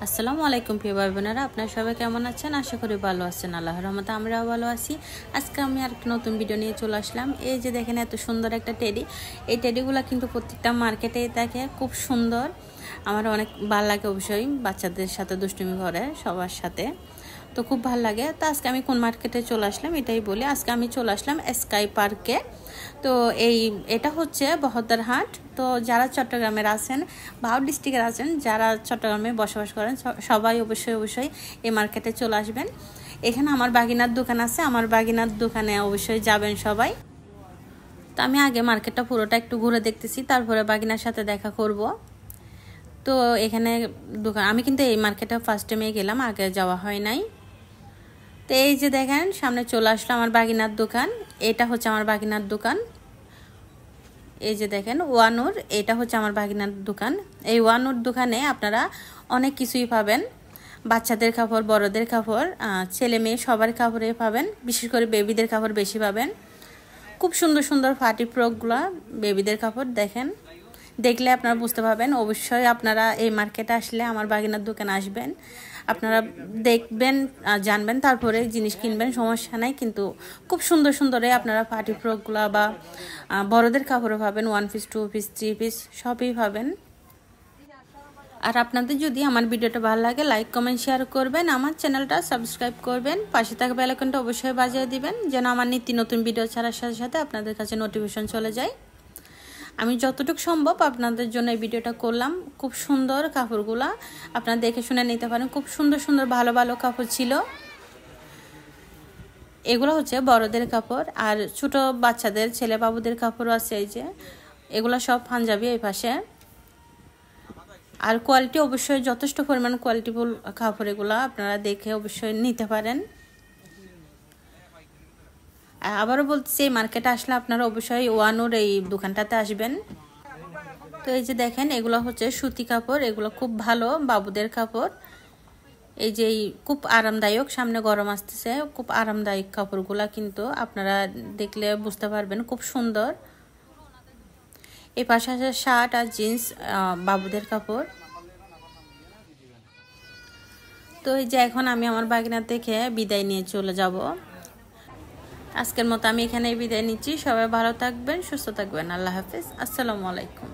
আসসালামু আলাইকুম প্রিয় ভাই বোনেরা, আপনারা সবাই কেমন আছেন? আশা করি ভালো আছেন। আল্লাহর রহমতে আমরাও ভালো আছি। আজকে আমি আর একটা নতুন ভিডিও নিয়ে চলে আসলাম। এই যে দেখেন এত সুন্দর একটা টেডি। এই টেডিগুলো কিন্তু প্রত্যেকটা মার্কেটেই থাকে, খুব সুন্দর। আমার অনেক ভালো লাগে, অবশ্যই বাচ্চাদের সাথে দুষ্টুমি করে সবার সাথে, তো খুব ভালো লাগে। তো আজকে আমি কোন মার্কেটে চলে আসলাম এটাই বলি। আজকে আমি চলে আসলাম স্কাই পার্কে। তো এটা হচ্ছে বহদ্দার হাট। তো যারা চট্টগ্রামের আছেন বা আউট ডিস্ট্রিক্টের আছেন, যারা চট্টগ্রামে বসবাস করেন, সবাই অবশ্যই এই মার্কেটে চলে আসবেন। এখানে আমার বাগিনার দোকান আছে, আমার বাগিনার দোকানে অবশ্যই যাবেন সবাই। তো আমি আগে মার্কেটটা পুরোটা একটু ঘুরে দেখতেছি, তারপরে বাগিনার সাথে দেখা করব। তো এখানে দোকান, আমি কিন্তু এই মার্কেটে ফার্স্ট টাইমে গেলাম, আগে যাওয়া হয় নাই। তো এই যে দেখেন সামনে চলে আসলো আমার বাগিনার দোকান। এটা হচ্ছে আমার বাগিনার দোকান। এই যে দেখেন ওয়ানুর, এটা হচ্ছে আমার বাগিনার দোকান। এই ওয়ানুর দোকানে আপনারা অনেক কিছুই পাবেন, বাচ্চাদের কাপড়, বড়দের কাপড়, ছেলে মেয়ে সবার কাপড়ে পাবেন। বিশেষ করে বেবিদের কাপড় বেশি পাবেন। খুব সুন্দর সুন্দর পার্টি ফ্রকগুলো বেবিদের কাপড় দেখেন, দেখলে আপনারা বুঝতে পারবেন। অবশ্যই আপনারা এই মার্কেটে আসলে আমার বাগিনার দোকানে আসবেন, আপনারা দেখবেন, জানবেন, তারপরে জিনিস কিনবেন, সমস্যা নাই। কিন্তু খুব সুন্দর সুন্দর আপনারা পার্টি ফ্রকগুলো বা বড়দের কাপড়ও পাবেন, 1 পিস 2 পিস 3 পিস সবই পাবেন। আর আপনাদের যদি আমার ভিডিওটা ভালো লাগে লাইক কমেন্ট শেয়ার করবেন, আমার চ্যানেলটা সাবস্ক্রাইব করবেন, পাশে থাকা বেল আইকনটা অবশ্যই বাজিয়ে দিবেন, যেন আমার নিত্য নতুন ভিডিও ছাড়ার সাথে সাথে আপনাদের কাছে নোটিফিকেশন চলে যায়। আমি যতটুকু সম্ভব আপনাদের জন্য এই ভিডিওটা করলাম। খুব সুন্দর কাপড়গুলা আপনারা দেখে শুনে নিতে পারেন। খুব সুন্দর সুন্দর ভালো ভালো কাপড় ছিল। এগুলো হচ্ছে বড়দের কাপড়, আর ছোট বাচ্চাদের ছেলে বাবুদের কাপড়ও আছে। এই যে এগুলো সব পাঞ্জাবি এই পাশে। আর কোয়ালিটি অবশ্যই যথেষ্ট পরিমাণ কোয়ালিটিফুল কাপড়, এগুলো আপনারা দেখে অবশ্যই নিতে পারেন। আবারও বলতেছি, এই মার্কেটে আসলে আপনারা অবশ্যই ওয়ানুর এই দোকানটাতে আসবেন। তো এই যে দেখেন এগুলো হচ্ছে সুতি কাপড়, এগুলো খুব ভালো বাবুদের কাপড়। এই যে খুব আরামদায়ক, সামনে গরম আসতেছে, খুব আরামদায়ক কাপড়গুলা, কিন্তু আপনারা দেখলে বুঝতে পারবেন খুব সুন্দর। এই পাশে আছে শার্ট আর জিন্স, বাবুদের কাপড়। তো এই যে এখন আমি আমার বাগিনা থেকে বিদায় নিয়ে চলে যাব। আজকের মতো আমি এখানেই বিদায় নিচ্ছি। সবাই ভালো থাকবেন, সুস্থ থাকবেন। আল্লাহ হাফেজ, আসসালামু আলাইকুম।